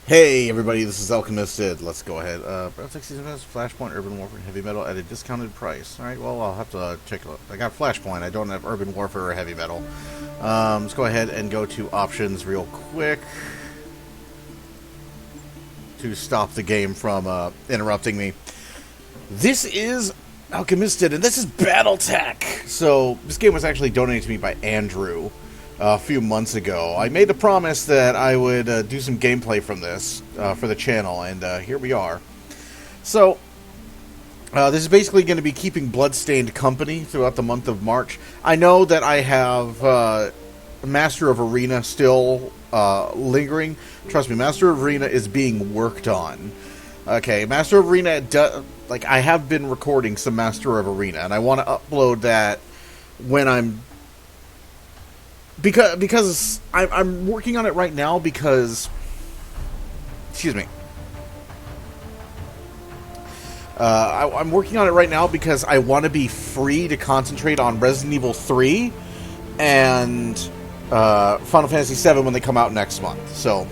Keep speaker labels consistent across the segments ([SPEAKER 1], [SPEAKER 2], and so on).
[SPEAKER 1] Hey everybody, this is Alchemisted. Let's go ahead. Battletech Season Pass, Flashpoint, Urban Warfare, and Heavy Metal at a discounted price. Alright, well, I'll have to check it out. I got Flashpoint, I don't have Urban Warfare or Heavy Metal. Let's go ahead and go to options real quick to stop the game from interrupting me. This is Alchemisted, and this is Battletech! So, this game was actually donated to me by Andrew a few months ago. I made the promise that I would do some gameplay from this for the channel, and here we are. So, this is basically going to be keeping Bloodstained company throughout the month of March. I know that I have Master of Arena still lingering. Trust me, Master of Arena is being worked on. Okay, Master of Arena, I have been recording some Master of Arena, and I want to upload that when I'm... Because I'm working on it right now because... Excuse me. I'm working on it right now because I want to be free to concentrate on Resident Evil 3 and Final Fantasy 7 when they come out next month. So,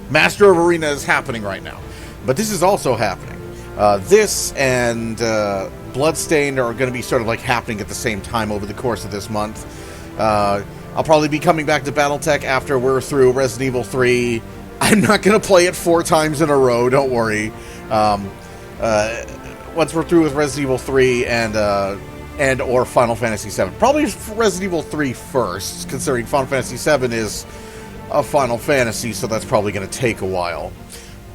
[SPEAKER 1] Master of Arena is happening right now. But this is also happening. This and Bloodstained are going to be sort of like happening at the same time over the course of this month. I'll probably be coming back to Battletech after we're through Resident Evil 3. I'm not going to play it 4 times in a row, don't worry. Once we're through with Resident Evil 3 and or Final Fantasy 7. Probably Resident Evil 3 first, considering Final Fantasy 7 is a Final Fantasy, so that's probably going to take a while.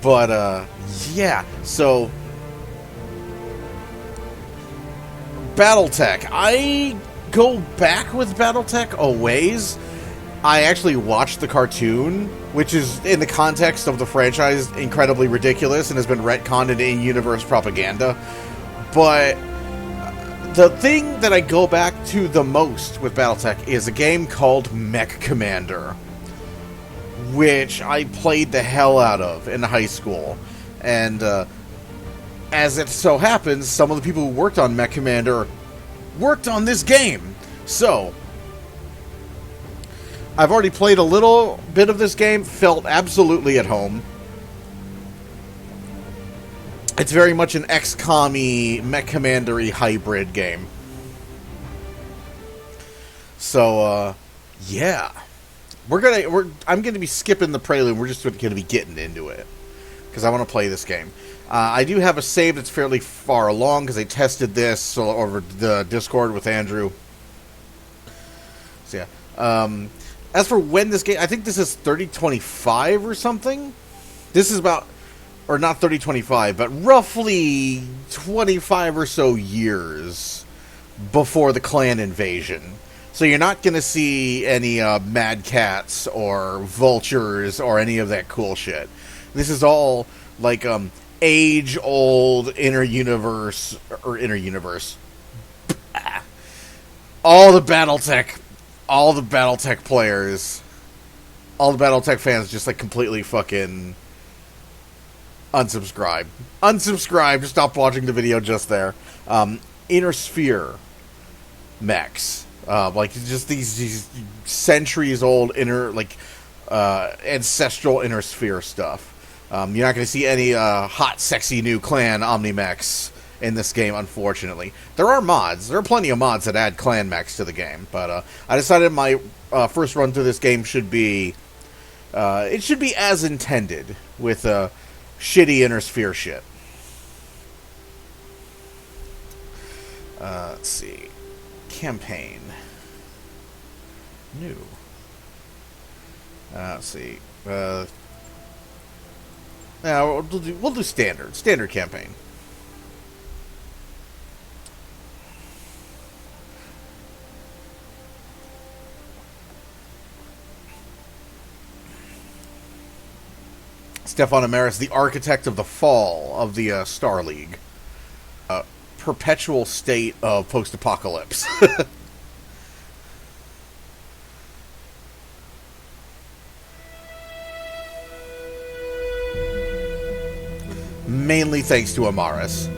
[SPEAKER 1] But, yeah, so... Battletech. I go back with Battletech a ways. I actually watched the cartoon, which is, in the context of the franchise, incredibly ridiculous and has been retconned into in-universe propaganda. But the thing that I go back to the most with Battletech is a game called Mech Commander, which I played the hell out of in high school. And as it so happens, some of the people who worked on Mech Commander worked on this game. So, I've already played a little bit of this game, felt absolutely at home. It's very much an XCOM-y, Mech Commander-y hybrid game. So, yeah. I'm gonna be skipping the prelude, we're just gonna be getting into it. Because I want to play this game. I do have a save that's fairly far along, because I tested this over the Discord with Andrew. So, yeah. As for when this game... I think this is 3025 or something? This is about... Or not 3025, but roughly 25 or so years before the clan invasion. So you're not going to see any Mad Cats or Vultures or any of that cool shit. This is all, like, age-old inter-universe... Or inter-universe. All the Battletech players, all the Battletech fans just, like, completely fucking unsubscribe. Unsubscribe, stop watching the video just there. Inner Sphere mechs. Like, just these centuries-old ancestral Inner Sphere stuff. You're not going to see any hot, sexy new clan Omni-mechs in this game, unfortunately. There are mods. There are plenty of mods that add clan mechs to the game, but I decided my first run through this game should be... it should be as intended, with shitty Inner Sphere shit. Let's see. Campaign. New. Let's see. Now we'll do standard campaign. Stefan Amaris, the architect of the fall of the Star League. Perpetual state of post-apocalypse. Mainly thanks to Amaris.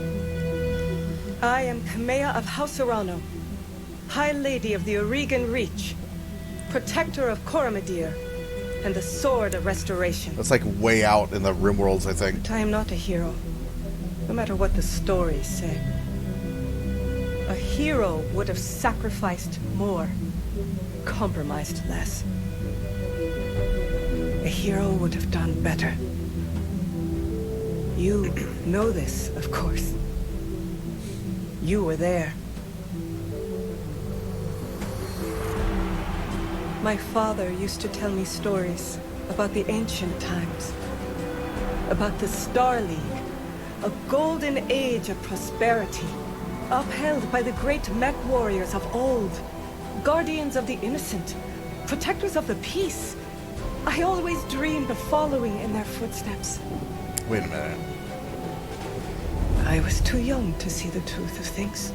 [SPEAKER 2] I am Kamea of House Urano, High Lady of the Oregon Reach, Protector of Coromadir, and the Sword of Restoration.
[SPEAKER 1] That's like way out in the rim worlds, I think.
[SPEAKER 2] But I am not a hero, no matter what the stories say. A hero would have sacrificed more, compromised less. A hero would have done better. You know this, of course. You were there. My father used to tell me stories about the ancient times. About the Star League, a golden age of prosperity, upheld by the great mech warriors of old, guardians of the innocent, protectors of the peace. I always dreamed of following in their footsteps.
[SPEAKER 1] Wait a minute.
[SPEAKER 2] I was too young to see the truth of things.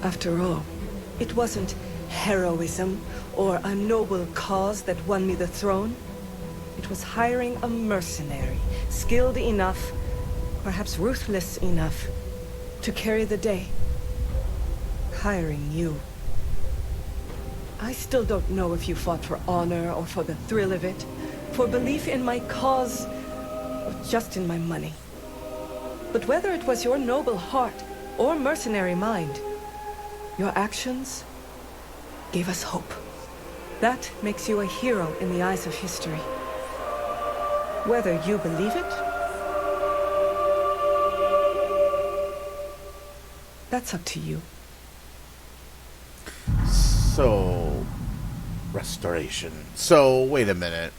[SPEAKER 2] After all, it wasn't heroism or a noble cause that won me the throne. It was hiring a mercenary, skilled enough, perhaps ruthless enough, to carry the day. Hiring you. I still don't know if you fought for honor or for the thrill of it, for belief in my cause, or just in my money. But whether it was your noble heart or mercenary mind, your actions gave us hope. That makes you a hero in the eyes of history. Whether you believe it, that's up to you.
[SPEAKER 1] So, restoration. So, wait a minute.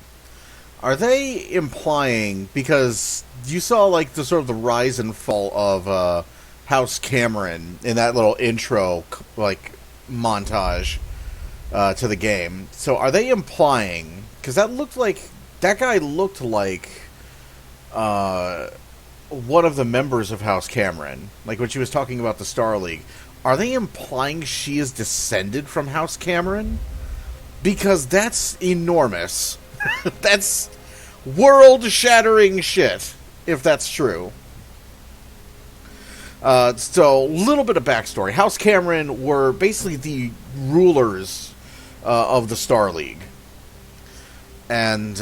[SPEAKER 1] Are they implying, because you saw like the sort of the rise and fall of House Cameron in that little intro like montage to the game. So are they implying, because that guy looked like one of the members of House Cameron, like when she was talking about the Star League. Are they implying she is descended from House Cameron? Because that's enormous. That's world-shattering shit, if that's true. So, a little bit of backstory. House Cameron were basically the rulers of the Star League. And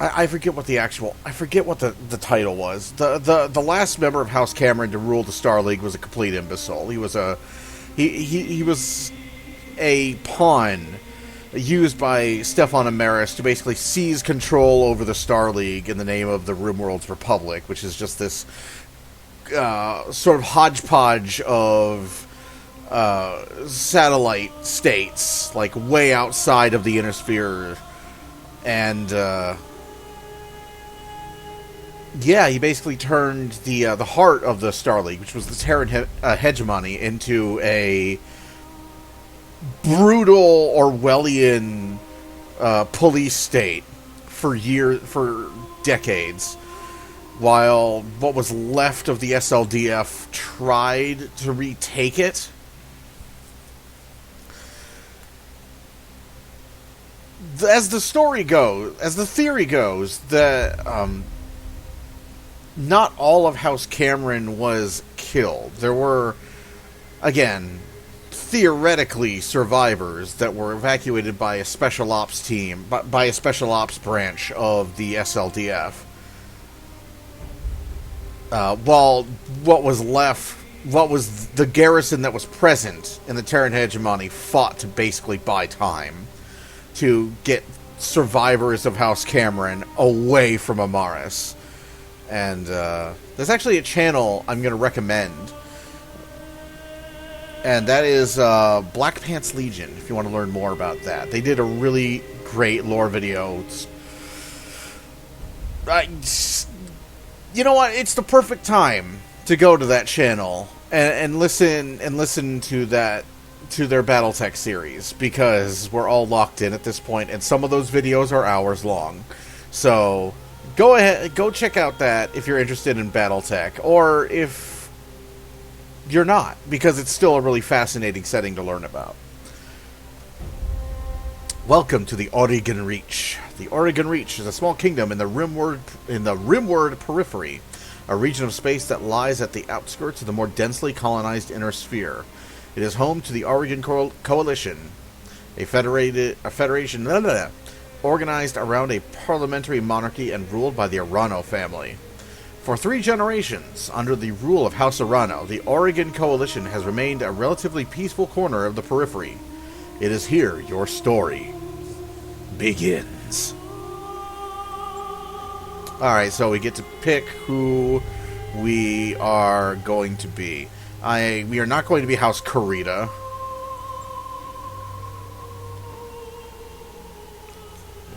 [SPEAKER 1] I forget what the title was. The last member of House Cameron to rule the Star League was a complete imbecile. He was a pawn used by Stefan Amaris to basically seize control over the Star League in the name of the RimWorld's Republic, which is just this sort of hodgepodge of satellite states, like way outside of the inner sphere. And he basically turned the heart of the Star League, which was the Terran hegemony, into a brutal Orwellian police state for decades, while what was left of the SLDF tried to retake it. As the theory goes, that not all of House Cameron was killed. There were, again, theoretically survivors that were evacuated by a special ops team, by a special ops branch of the SLDF. While what was the garrison that was present in the Terran hegemony fought to basically buy time to get survivors of House Cameron away from Amaris. And there's actually a channel I'm going to recommend, and that is Black Pants Legion, if you want to learn more about that. They did a really great lore video. You know what? It's the perfect time to go to that channel and listen to their Battletech series, because we're all locked in at this point, and some of those videos are hours long. So go ahead, go check out that if you're interested in Battletech, or if you're not, because it's still a really fascinating setting to learn about. Welcome to the Oregon Reach. The Oregon Reach is a small kingdom in the Rimward periphery, a region of space that lies at the outskirts of the more densely colonized inner sphere. It is home to the Oregon Coalition, A federation organized around a parliamentary monarchy and ruled by the Arano family. For 3 generations, under the rule of House Arano, the Oregon Coalition has remained a relatively peaceful corner of the periphery. It is here your story begins. Alright, so we get to pick who we are going to be. We are not going to be House Kurita.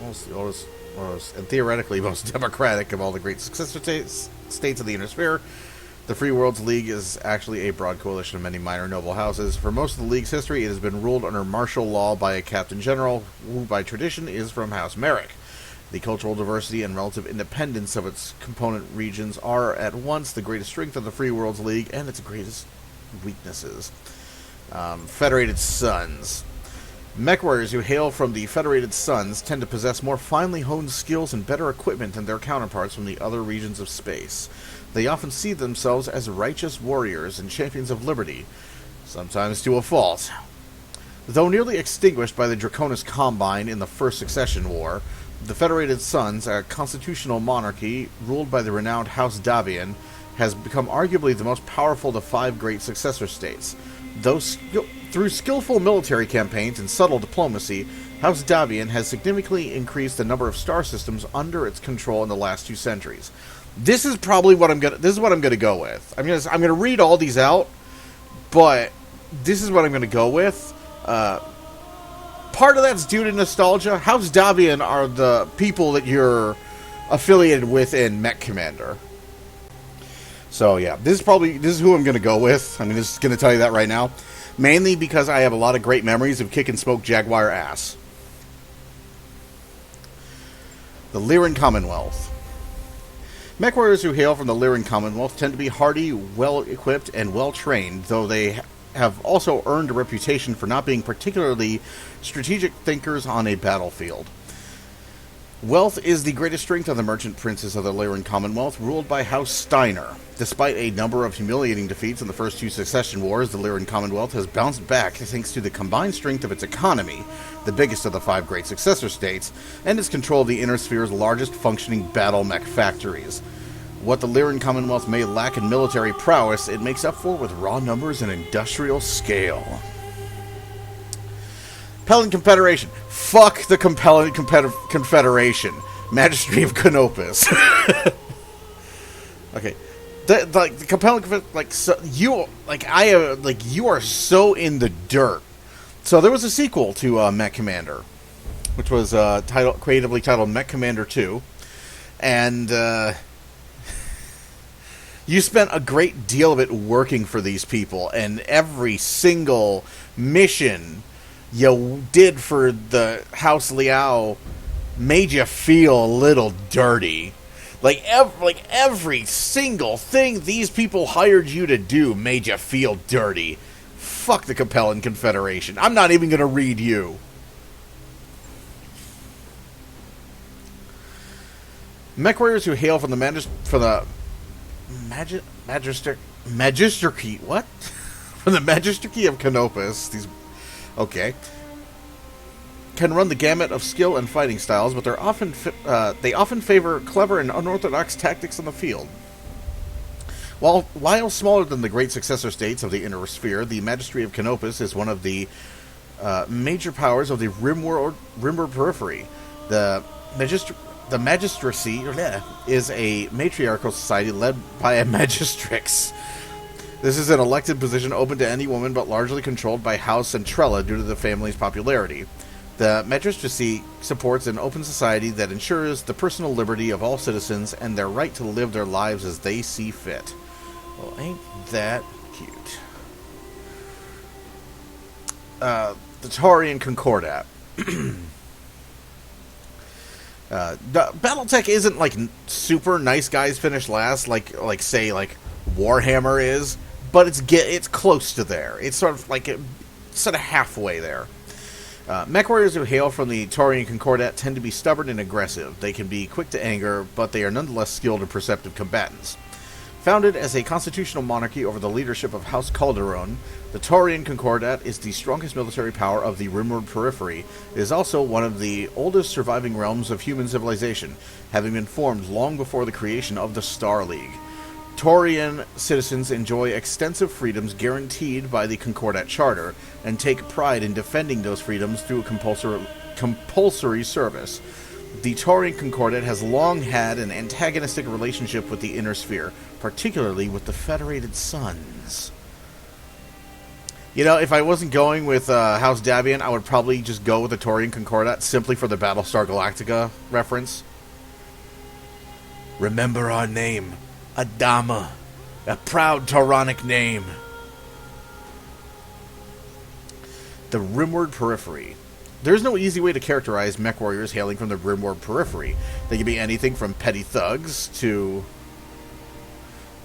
[SPEAKER 1] Most and theoretically most democratic of all the great successor states of the Inner Sphere. The Free Worlds League is actually a broad coalition of many minor noble houses. For most of the League's history, it has been ruled under martial law by a Captain General, who by tradition is from House Merrick. The cultural diversity and relative independence of its component regions are at once the greatest strength of the Free Worlds League and its greatest weaknesses. Federated Suns. Mech warriors who hail from the Federated Suns tend to possess more finely honed skills and better equipment than their counterparts from the other regions of space. They often see themselves as righteous warriors and champions of liberty, sometimes to a fault. Though nearly extinguished by the Draconis Combine in the First Succession War, the Federated Suns, a constitutional monarchy ruled by the renowned House Davian, has become arguably the most powerful of the 5 great successor states. Through skillful military campaigns and subtle diplomacy, House Davian has significantly increased the number of star systems under its control in the last 2 centuries. This is probably what I'm gonna go with. I'm gonna read all these out, but this is what I'm gonna go with. Part of that's due to nostalgia. House Davian are the people that you're affiliated with in Mech Commander. So yeah, this is who I'm gonna go with. I'm just gonna tell you that right now. Mainly because I have a lot of great memories of kick and smoke Jaguar ass. The Lyran Commonwealth. Mech warriors who hail from the Lyran Commonwealth tend to be hardy, well-equipped, and well-trained, though they have also earned a reputation for not being particularly strategic thinkers on a battlefield. Wealth is the greatest strength of the merchant princes of the Lyran Commonwealth, ruled by House Steiner. Despite a number of humiliating defeats in the first 2 succession wars, the Lyran Commonwealth has bounced back thanks to the combined strength of its economy, the biggest of the 5 great successor states, and its control of the Inner Sphere's largest functioning battle mech factories. What the Lyran Commonwealth may lack in military prowess, it makes up for with raw numbers and industrial scale. Compelling Confederation. Fuck the Compelling Confederation. Magistry of Canopus. Okay. The Compelling you are so in the dirt. So there was a sequel to Mech Commander, which was creatively titled Mech Commander 2, and you spent a great deal of it working for these people, and every single mission you did for the House Liao made you feel a little dirty. Like every single thing these people hired you to do made you feel dirty. Fuck the Compelling Confederation. I'm not even going to read you. Mech warriors who hail from the Magistracy. What? From the Magistracy of Canopus. Okay. Can run the gamut of skill and fighting styles, but they often favor clever and unorthodox tactics on the field. While smaller than the great successor states of the Inner Sphere, the Magistracy of Canopus is one of the major powers of the Rimworld periphery. The Magistracy is a matriarchal society led by a Magistrix. This is an elected position open to any woman, but largely controlled by House Centrella due to the family's popularity. The Magistracy supports an open society that ensures the personal liberty of all citizens and their right to live their lives as they see fit. Well, ain't that cute. The Taurian Concordat. Battletech isn't like super nice guys finish last, like Warhammer is, but it's close to there. It's sort of halfway there. Mech warriors who hail from the Taurian Concordat tend to be stubborn and aggressive. They can be quick to anger, but they are nonetheless skilled and perceptive combatants. Founded as a constitutional monarchy over the leadership of House Calderon, the Taurian Concordat is the strongest military power of the Rimworld periphery. It is also one of the oldest surviving realms of human civilization, having been formed long before the creation of the Star League. Taurian citizens enjoy extensive freedoms guaranteed by the Concordat Charter, and take pride in defending those freedoms through a compulsory service. The Taurian Concordat has long had an antagonistic relationship with the Inner Sphere, particularly with the Federated Suns. You know, if I wasn't going with House Davian, I would probably just go with the Taurian Concordat, simply for the Battlestar Galactica reference. Remember our name, Adama, a proud Tauronic name. The Rimworld Periphery. There's no easy way to characterize mech warriors hailing from the Rimworld Periphery. They can be anything from petty thugs to...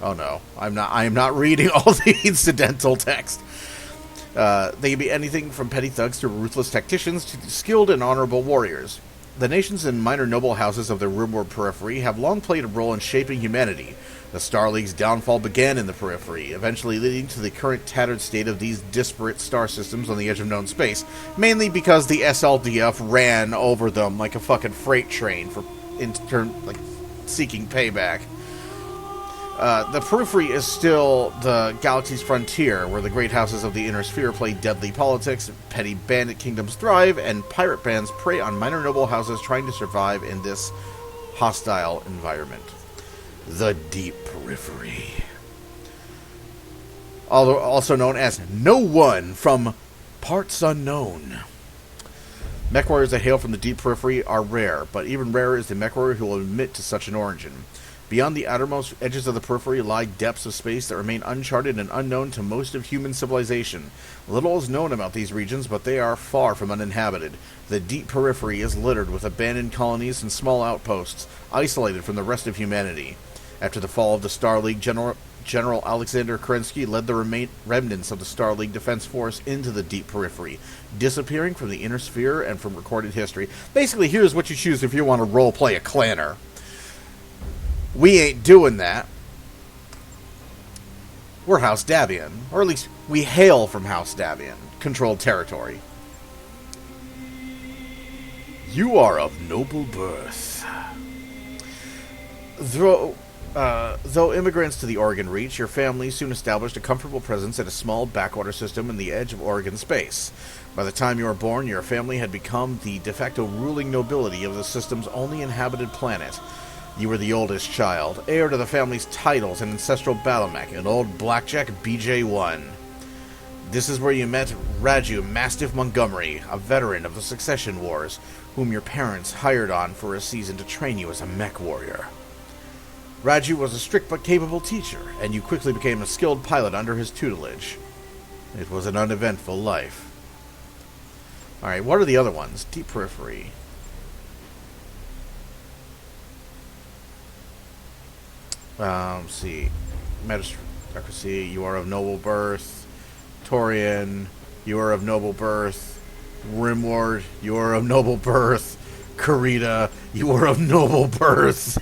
[SPEAKER 1] Oh no, I am not reading all the incidental text. They can be anything from petty thugs to ruthless tacticians to skilled and honorable warriors. The nations and minor noble houses of the Rimworld Periphery have long played a role in shaping humanity. The Star League's downfall began in the periphery, eventually leading to the current tattered state of these disparate star systems on the edge of known space, mainly because the SLDF ran over them like a fucking freight train seeking payback. The periphery is still the galaxy's frontier, where the great houses of the Inner Sphere play deadly politics, petty bandit kingdoms thrive, and pirate bands prey on minor noble houses trying to survive in this hostile environment. The Deep Periphery. Also known as No One from Parts Unknown. Mech warriors that hail from the Deep Periphery are rare, but even rarer is the mech warrior who will admit to such an origin. Beyond the outermost edges of the periphery lie depths of space that remain uncharted and unknown to most of human civilization. Little is known about these regions, but they are far from uninhabited. The Deep Periphery is littered with abandoned colonies and small outposts, isolated from the rest of humanity. After the fall of the Star League, General Alexander Kerensky led the remnants of the Star League Defense Force into the Deep Periphery, disappearing from the Inner Sphere and from recorded history. Basically, here's what you choose if you want to roleplay a clanner. We ain't doing that. We're House Davian, or at least we hail from House Davian, controlled territory. You are of noble birth. Though immigrants to the Oregon Reach, your family soon established a comfortable presence at a small backwater system in the edge of Oregon space. By the time you were born, your family had become the de facto ruling nobility of the system's only inhabited planet. You were the oldest child, heir to the family's titles and ancestral battlemech, an old blackjack BJ-1. This is where you met Raju Mastiff Montgomery, a veteran of the Succession Wars, whom your parents hired on for a season to train you as a mech warrior. Raju was a strict but capable teacher, and you quickly became a skilled pilot under his tutelage. It was an uneventful life. Alright, what are the other ones? Deep Periphery. Let's see. Magistracy, you are of noble birth. Taurian, you are of noble birth. Rimward, you are of noble birth. Karita, you are of noble birth.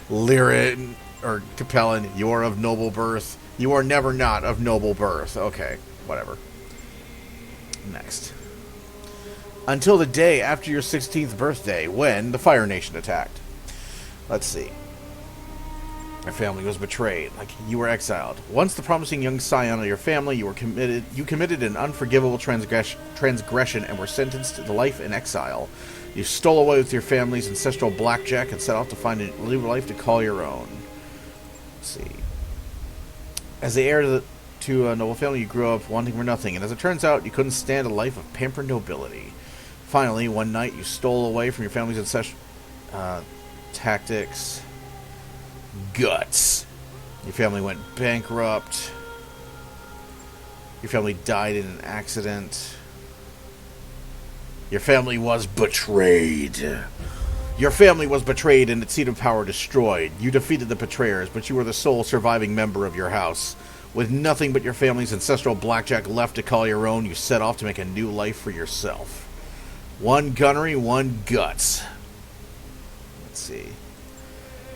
[SPEAKER 1] Lyrin, or Capellan, you are of noble birth. You are never not of noble birth. Okay, whatever. Next. Until the day after your 16th birthday, when the Fire Nation attacked. Let's see. Your family was betrayed, like you were exiled. Once the promising young scion of your family, you committed an unforgivable transgression and were sentenced to life in exile. You stole away with your family's ancestral blackjack and set off to find a new life to call your own. Let's see. As the heir to a noble family, you grew up wanting for nothing, and as it turns out, you couldn't stand a life of pampered nobility. Finally, one night, you stole away from your family's ancestral tactics. Guts. Your family went bankrupt. Your family died in an accident. Your family was betrayed. Your family was betrayed and its seat of power destroyed. You defeated the betrayers, but you were the sole surviving member of your house. With nothing but your family's ancestral blackjack left to call your own, you set off to make a new life for yourself. One gunnery, one guts. Let's see.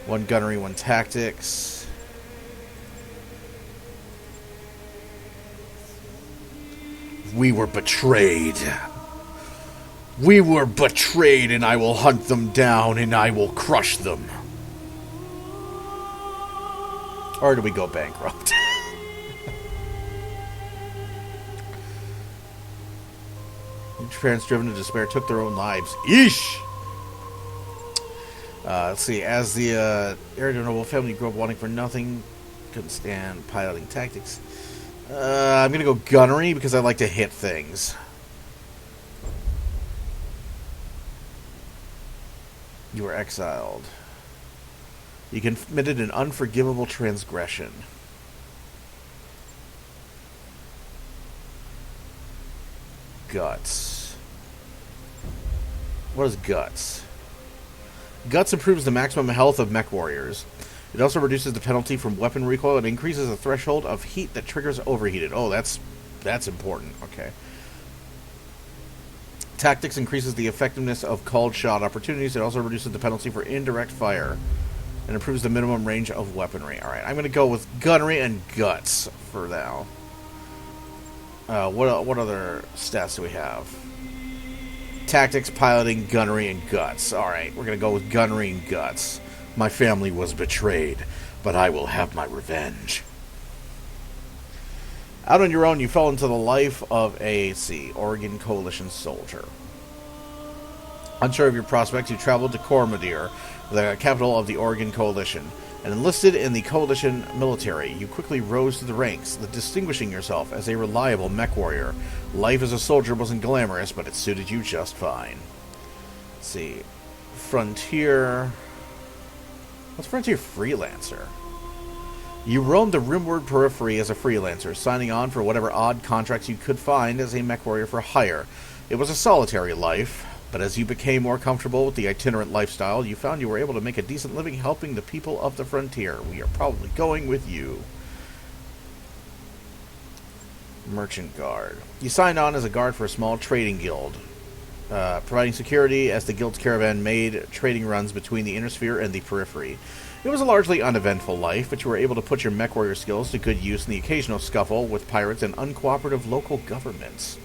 [SPEAKER 1] One gunnery, one tactics. We were betrayed. We were betrayed, and I will hunt them down, and I will crush them. Or do we go bankrupt? Parents driven to despair took their own lives. Eesh! Let's see. As the noble family grew up wanting for nothing, couldn't stand piloting tactics. I'm gonna go gunnery because I like to hit things. You were exiled. You committed an unforgivable transgression. Guts. What is Guts? Guts improves the maximum health of mech warriors. It also reduces the penalty from weapon recoil and increases the threshold of heat that triggers overheated. Oh, that's important. Okay. Tactics increases the effectiveness of called shot opportunities. It also reduces the penalty for indirect fire and improves the minimum range of weaponry. Alright, I'm going to go with gunnery and guts for now. What other stats do we have? Tactics, piloting, gunnery, and guts. Alright, we're going to go with gunnery and guts. My family was betrayed, but I will have my revenge. Out on your own, you fell into the life of a Oregon Coalition soldier. Unsure of your prospects, you traveled to Cormadir, the capital of the Oregon Coalition, and enlisted in the Coalition military. You quickly rose to the ranks, distinguishing yourself as a reliable mech warrior. Life as a soldier wasn't glamorous, but it suited you just fine. Let's see. Frontier. What's Frontier Freelancer? You roamed the rimward periphery as a freelancer, signing on for whatever odd contracts you could find as a mech warrior for hire. It was a solitary life, but as you became more comfortable with the itinerant lifestyle, you found you were able to make a decent living helping the people of the frontier. We are probably going with you. Merchant Guard. You signed on as a guard for a small trading guild, providing security as the guild's caravan made trading runs between the inner sphere and the periphery. It was a largely uneventful life, but you were able to put your mech warrior skills to good use in the occasional scuffle with pirates and uncooperative local governments.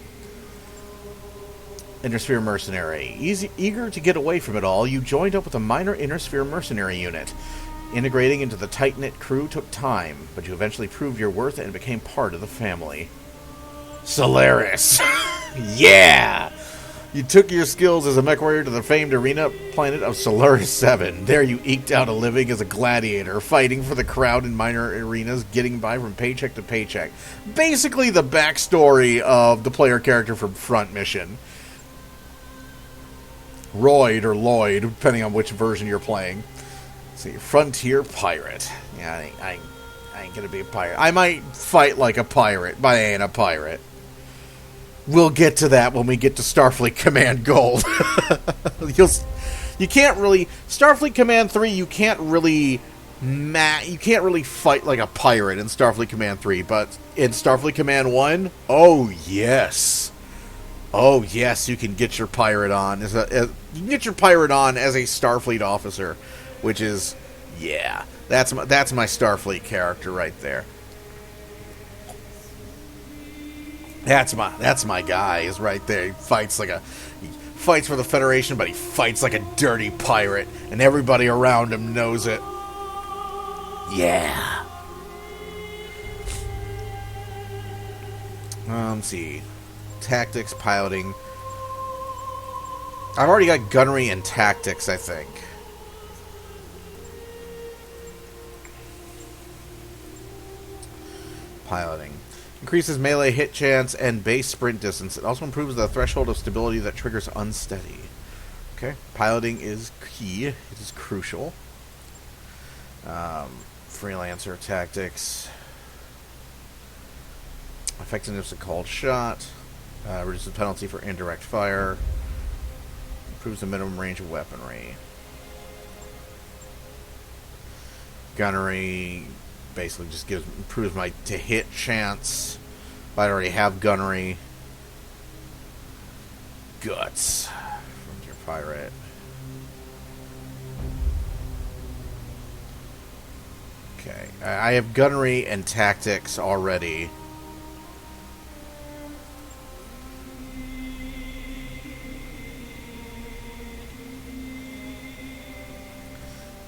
[SPEAKER 1] Inner-sphere mercenary. Eager to get away from it all, you joined up with a minor inner-sphere mercenary unit. Integrating into the tight-knit crew took time, but you eventually proved your worth and became part of the family. Solaris! Yeah! You took your skills as a mech warrior to the famed arena planet of Solaris 7. There you eked out a living as a gladiator, fighting for the crowd in minor arenas, getting by from paycheck to paycheck. Basically the backstory of the player character from Front Mission. Royd or Lloyd, depending on which version you're playing. Let's see, Frontier Pirate. Yeah, I ain't gonna be a pirate. I might fight like a pirate, but I ain't a pirate. We'll get to that when we get to Starfleet Command Gold. You can't really... Starfleet Command 3, you can't really fight like a pirate in Starfleet Command 3, but in Starfleet Command 1, oh yes. Oh yes, you can get your pirate on. You can get your pirate on as a Starfleet officer, which is... Yeah, that's my Starfleet character right there. That's my guy, is right there. He fights for the Federation, but he fights like a dirty pirate, and everybody around him knows it. Yeah. Let's see. Tactics, piloting. I've already got gunnery and tactics, I think. Piloting. Increases melee hit chance and base sprint distance. It also improves the threshold of stability that triggers unsteady. Okay, piloting is key. It is crucial. Freelancer tactics. Effectiveness of called shot. Reduces the penalty for indirect fire. Improves the minimum range of weaponry. Gunnery basically just improves my to hit chance. I already have gunnery. Guts. Frontier Pirate. Okay. I have gunnery and tactics already.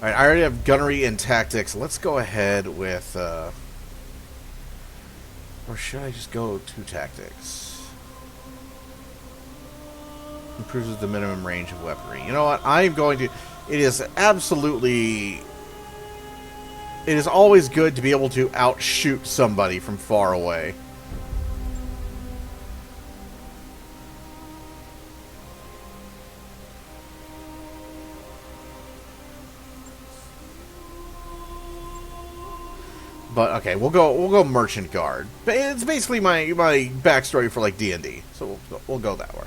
[SPEAKER 1] Alright, I already have gunnery and tactics. Let's go ahead with, or should I just go to tactics? Improves the minimum range of weaponry. You know what? I'm going to... It is absolutely... It is always good to be able to outshoot somebody from far away. But okay, we'll go merchant guard. It's basically my backstory for like D&D, so we'll go that way.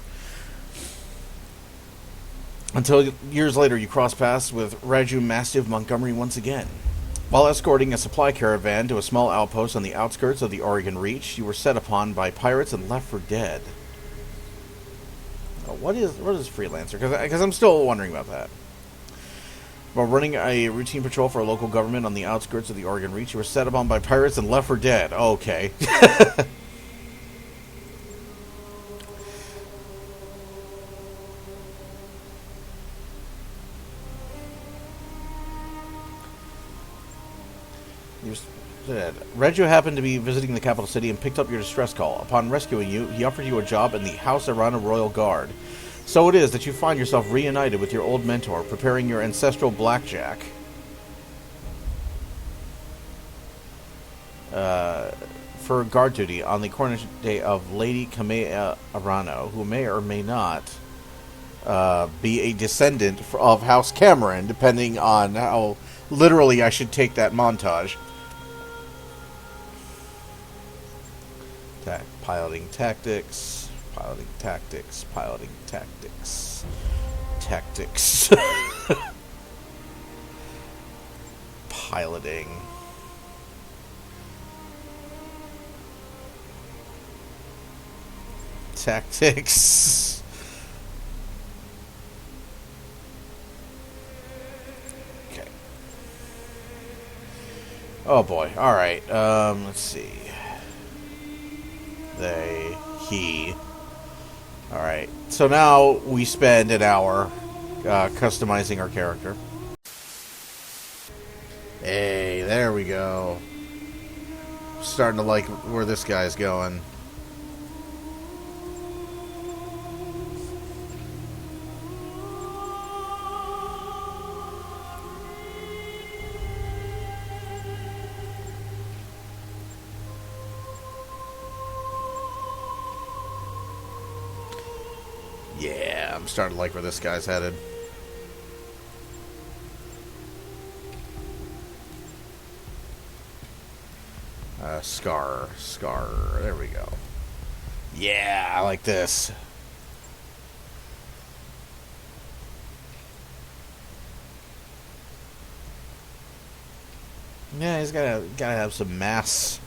[SPEAKER 1] Until years later, you cross paths with Raju Mastiff Montgomery once again. While escorting a supply caravan to a small outpost on the outskirts of the Oregon Reach, you were set upon by pirates and left for dead. What is freelancer? Because I'm still wondering about that. While running a routine patrol for a local government on the outskirts of the Oregon Reach, you were set upon by pirates and left for dead. Okay. Reggio happened to be visiting the capital city and picked up your distress call. Upon rescuing you, he offered you a job in the House Arana Royal Guard. So it is that you find yourself reunited with your old mentor, preparing your ancestral blackjack. For guard duty on the coronation day of Lady Kamea Arano, who may or may not be a descendant of House Cameron, depending on how literally I should take that montage. Piloting tactics, piloting tactics, piloting tactics, tactics. Piloting. Tactics. Okay. Oh boy. Alright, let's see. They, he. Alright, so now we spend an hour customizing our character. Hey, there we go. Starting to like where this guy's going. Yeah, I'm starting to like where this guy's headed. Scar. There we go. Yeah, I like this. Yeah, he's gotta have some mass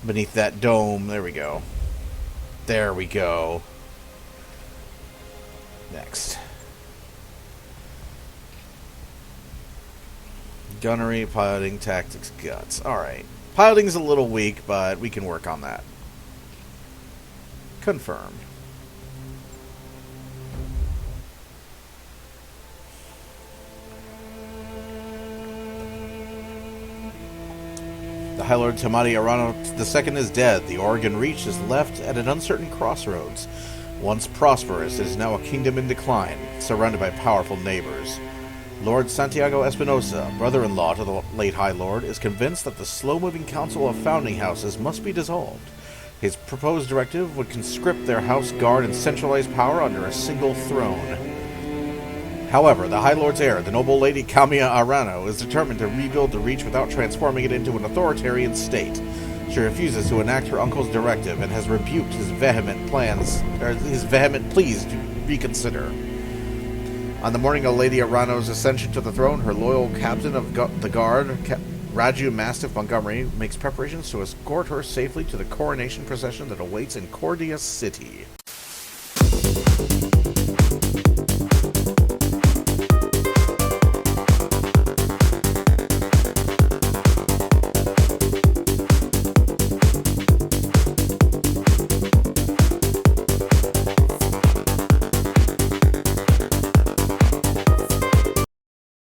[SPEAKER 1] beneath that dome. There we go. There we go. Next. Gunnery, piloting, tactics, guts. Alright. Piloting's a little weak, but we can work on that. Confirmed. The High Lord Tamati Arano II is dead. The Oregon Reach is left at an uncertain crossroads. Once prosperous, it is now a kingdom in decline, surrounded by powerful neighbors. Lord Santiago Espinosa, brother-in-law to the late High Lord, is convinced that the slow-moving Council of Founding Houses must be dissolved. His proposed directive would conscript their house guard and centralize power under a single throne. However, the High Lord's heir, the noble Lady Kamea Arano, is determined to rebuild the Reach without transforming it into an authoritarian state. She refuses to enact her uncle's directive and has rebuked his vehement pleas to reconsider. On the morning of Lady Arano's ascension to the throne, her loyal captain of the guard, Raju Mastiff Montgomery, makes preparations to escort her safely to the coronation procession that awaits in Cordia City.